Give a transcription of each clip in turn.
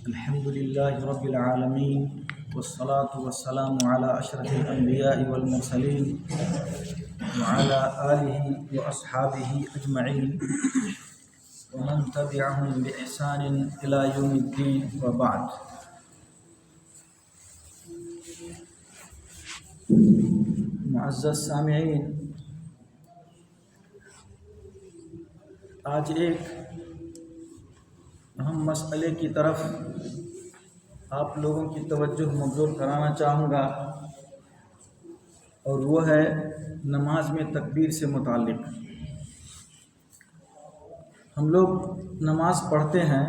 الحمد لله رب العالمين والصلاة والسلام على أشرف الأنبياء والمرسلين وعلى آله وأصحابه أجمعين ومن تبعهم بإحسان إلى يوم الدين وبعد. معزز سامعین، آج ایک اہم مسئلے کی طرف آپ لوگوں کی توجہ مبذول کرانا چاہوں گا، اور وہ ہے نماز میں تکبیر سے متعلق. ہم لوگ نماز پڑھتے ہیں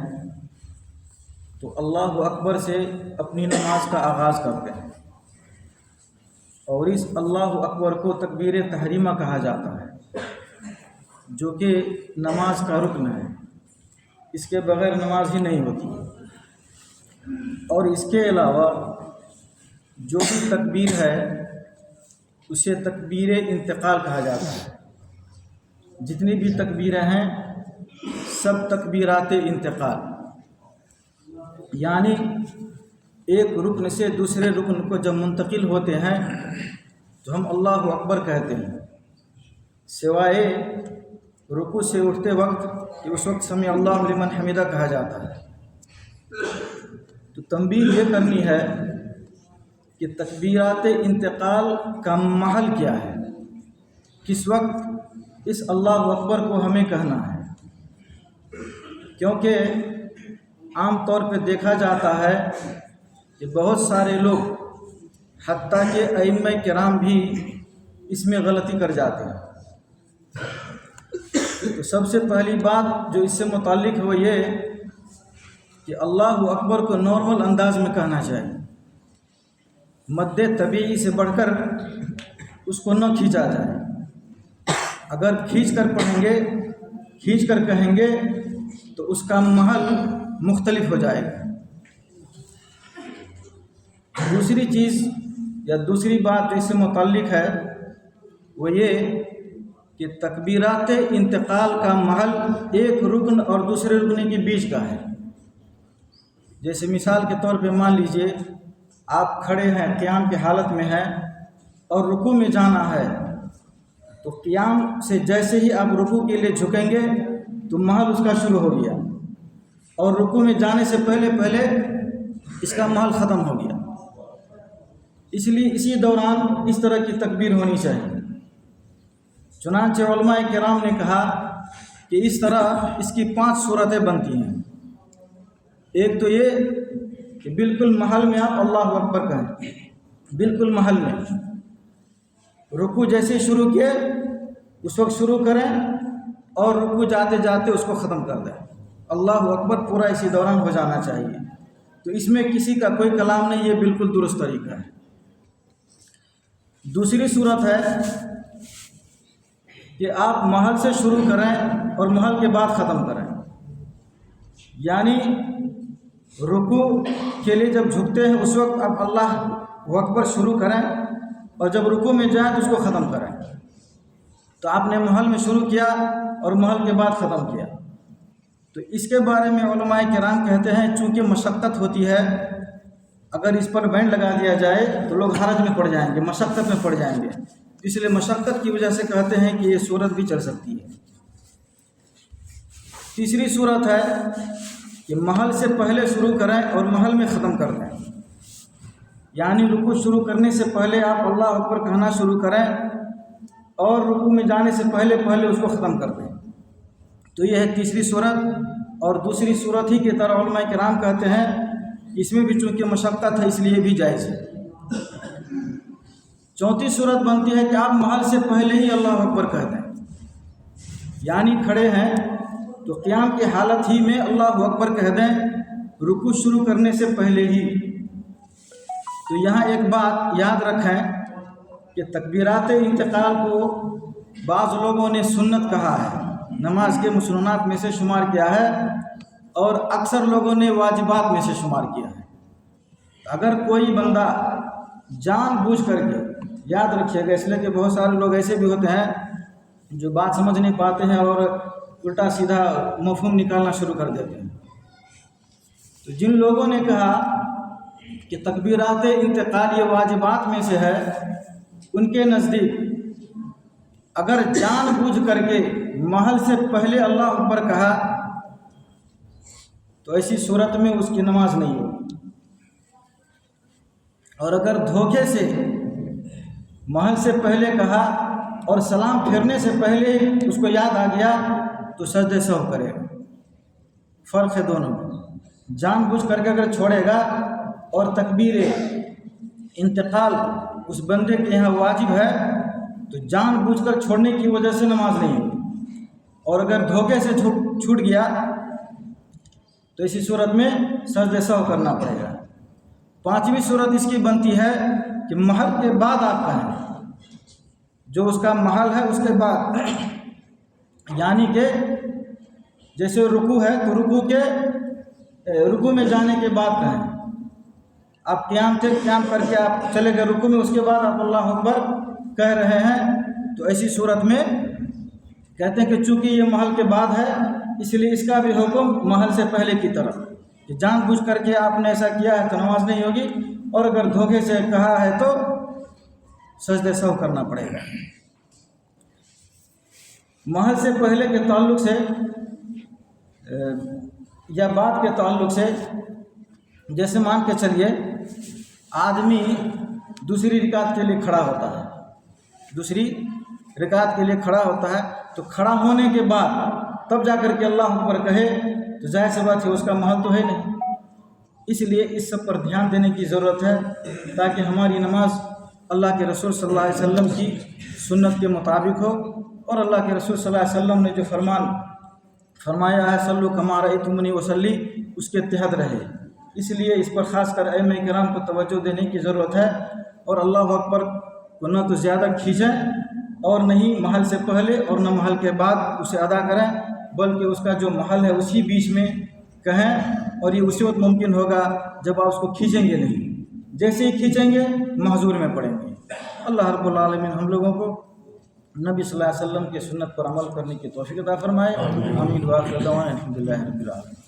تو اللہ اکبر سے اپنی نماز کا آغاز کرتے ہیں، اور اس اللہ اکبر کو تکبیر تحریمہ کہا جاتا ہے، جو کہ نماز کا رکن ہے. اس کے بغیر نماز ہی نہیں ہوتی. اور اس کے علاوہ جو بھی تکبیر ہے اسے تکبیر انتقال کہا جاتا ہے. جتنی بھی تکبیریں ہیں سب تکبیرات انتقال، یعنی ایک رکن سے دوسرے رکن کو جب منتقل ہوتے ہیں تو ہم اللہ اکبر کہتے ہیں، سوائے رکوع سے اٹھتے وقت کہ اس وقت سمع اللہ لمن حمدہ کہا جاتا ہے. تو تنبیہ یہ کرنی ہے کہ تکبیرات انتقال کا محل کیا ہے، کس وقت اس اللہ اکبر کو ہمیں کہنا ہے. کیونکہ عام طور پہ دیکھا جاتا ہے کہ بہت سارے لوگ حتیٰ کہ ائمہ کرام بھی اس میں غلطی کر جاتے ہیں. تو سب سے پہلی بات جو اس سے متعلق ہے وہ یہ کہ اللہ اکبر کو نارمل انداز میں کہنا چاہیے، مد طبیعی سے بڑھ کر اس کو نہ کھینچا جائے. اگر کھینچ کر پڑھیں گے، کھینچ کر کہیں گے تو اس کا محل مختلف ہو جائے گا. دوسری چیز یا دوسری بات جو اس سے متعلق ہے وہ یہ کہ تکبیرات انتقال کا محل ایک رکن اور دوسرے رکن کے بیچ کا ہے. جیسے مثال کے طور پہ مان لیجئے آپ کھڑے ہیں، قیام کی حالت میں ہیں اور رکوع میں جانا ہے، تو قیام سے جیسے ہی آپ رکوع کے لیے جھکیں گے تو محل اس کا شروع ہو گیا، اور رکوع میں جانے سے پہلے اس کا محل ختم ہو گیا. اس لیے اسی دوران اس طرح کی تکبیر ہونی چاہیے. چنانچہ علماء کرام نے کہا کہ اس طرح اس کی 5 صورتیں بنتی ہیں. ایک تو یہ کہ بالکل محل میں آپ اللہ اکبر کہیں، بالکل محل میں رکوع جیسے شروع کیے اس وقت شروع کریں، اور رکوع جاتے جاتے اس کو ختم کر دیں. اللہ اکبر پورا اسی دوران ہو جانا چاہیے. تو اس میں کسی کا کوئی کلام نہیں، یہ بالکل درست طریقہ ہے. دوسری صورت ہے کہ آپ محل سے شروع کریں اور محل کے بعد ختم کریں. یعنی رکوع کے لیے جب جھکتے ہیں اس وقت آپ اللہ اکبر شروع کریں، اور جب رکوع میں جائیں تو اس کو ختم کریں. تو آپ نے محل میں شروع کیا اور محل کے بعد ختم کیا. تو اس کے بارے میں علماء کرام کہتے ہیں چونکہ مشقت ہوتی ہے، اگر اس پر بینڈ لگا دیا جائے تو لوگ حرج میں پڑ جائیں گے، مشقت میں پڑ جائیں گے. اس لیے مشقت کی وجہ سے کہتے ہیں کہ یہ صورت بھی چل سکتی ہے. تیسری صورت ہے کہ محل سے پہلے شروع کریں اور محل میں ختم کر دیں. یعنی رکوع شروع کرنے سے پہلے آپ اللہ اکبر کہنا شروع کریں اور رکوع میں جانے سے پہلے اس کو ختم کر دیں. تو یہ ہے تیسری صورت. اور دوسری صورت ہی کی طرح علماء کرام کہتے ہیں اس میں بھی چونکہ مشقت ہے اس لیے بھی جائز ہے. چوتھی صورت بنتی ہے کہ آپ محل سے پہلے ہی اللہ اکبر کہہ دیں. یعنی کھڑے ہیں تو قیام کی حالت ہی میں اللہ اکبر کہہ دیں، رکوع شروع کرنے سے پہلے ہی. تو یہاں ایک بات یاد رکھیں کہ تکبیرات انتقال کو بعض لوگوں نے سنت کہا ہے، نماز کے مسنونات میں سے شمار کیا ہے، اور اکثر لوگوں نے واجبات میں سے شمار کیا ہے. اگر کوئی بندہ جان بوجھ کر کے، یاد رکھیے گا اس لیے کہ بہت سارے لوگ ایسے بھی ہوتے ہیں جو بات سمجھ نہیں پاتے ہیں اور الٹا سیدھا مفہوم نکالنا شروع کر دیتے ہیں. تو جن لوگوں نے کہا کہ تکبیرات انتقال یہ واجبات میں سے ہے، ان کے نزدیک اگر جان بوجھ کر کے محل سے پہلے اللہ اکبر کہا تو ایسی صورت میں اس کی نماز نہیں ہوگی، اور اگر دھوکے سے محل سے پہلے کہا اور سلام پھیرنے سے پہلے اس کو یاد آ گیا تو سجدہ سہو کرے گا۔ فرق ہے دونوں میں۔ جان بوجھ کر کے اگر چھوڑے گا اور تکبیر انتقال اس بندے کے یہاں واجب ہے تو جان بوجھ کر چھوڑنے کی وجہ سے نماز نہیں ہوگی، اور اگر دھوکے سے چھوٹ گیا تو اسی صورت میں سجدہ سہو کرنا پڑے گا۔ پانچویں صورت اس کی بنتی ہے کہ محل کے بعد آپ کہیں، جو اس کا محل ہے اس کے بعد، یعنی کہ جیسے رکوع ہے تو رکوع میں جانے کے بعد کہیں۔ آپ قیام تھے، قیام کر کے آپ چلے گئے رکوع میں، اس کے بعد آپ اللہ اکبر کہہ رہے ہیں، تو ایسی صورت میں کہتے ہیں کہ چونکہ یہ محل کے بعد ہے اس لیے اس کا بھی حکم محل سے پہلے کی طرف، کہ جان بوجھ کر کے آپ نے ایسا کیا ہے تو نماز نہیں ہوگی، اور اگر دھوکے سے کہا ہے تو سجدہ سہو کرنا پڑے گا۔ محل سے پہلے کے تعلق سے یا بعد کے تعلق سے، جیسے مان کے چلیے آدمی دوسری رکعت کے لیے کھڑا ہوتا ہے، دوسری رکعت کے لیے کھڑا ہوتا ہے تو کھڑا ہونے کے بعد تب جا کر کے اللہ اکبر کہے تو ظاہر سی بات ہے اس کا محل تو ہے نہیں۔ اس لیے اس سب پر دھیان دینے کی ضرورت ہے تاکہ ہماری نماز اللہ کے رسول صلی اللہ علیہ وسلم کی سنت کے مطابق ہو، اور اللہ کے رسول صلی اللہ علیہ وسلم نے جو فرمان فرمایا ہے صلو کما رأیتمونی اصلی، اس کے تحت رہے۔ اس لیے اس پر خاص کر ائمہ کرام کو توجہ دینے کی ضرورت ہے، اور اللہ اکبر کو نہ تو زیادہ کھینچیں اور نہ ہی محل سے پہلے اور نہ محل کے بعد اسے ادا کریں، بلکہ اس کا جو محل ہے اسی بیچ میں کہیں، اور یہ اسی وقت ممکن ہوگا جب آپ اس کو کھینچیں گے نہیں، جیسے ہی کھینچیں گے محظور میں پڑیں گے۔ اللہ رب العالمین ہم لوگوں کو نبی صلی اللہ علیہ وسلم کی سنت پر عمل کرنے کی توفیق عطا فرمائے۔ آمین۔ وآخر دعوانا الحمدللہ رب العالمین۔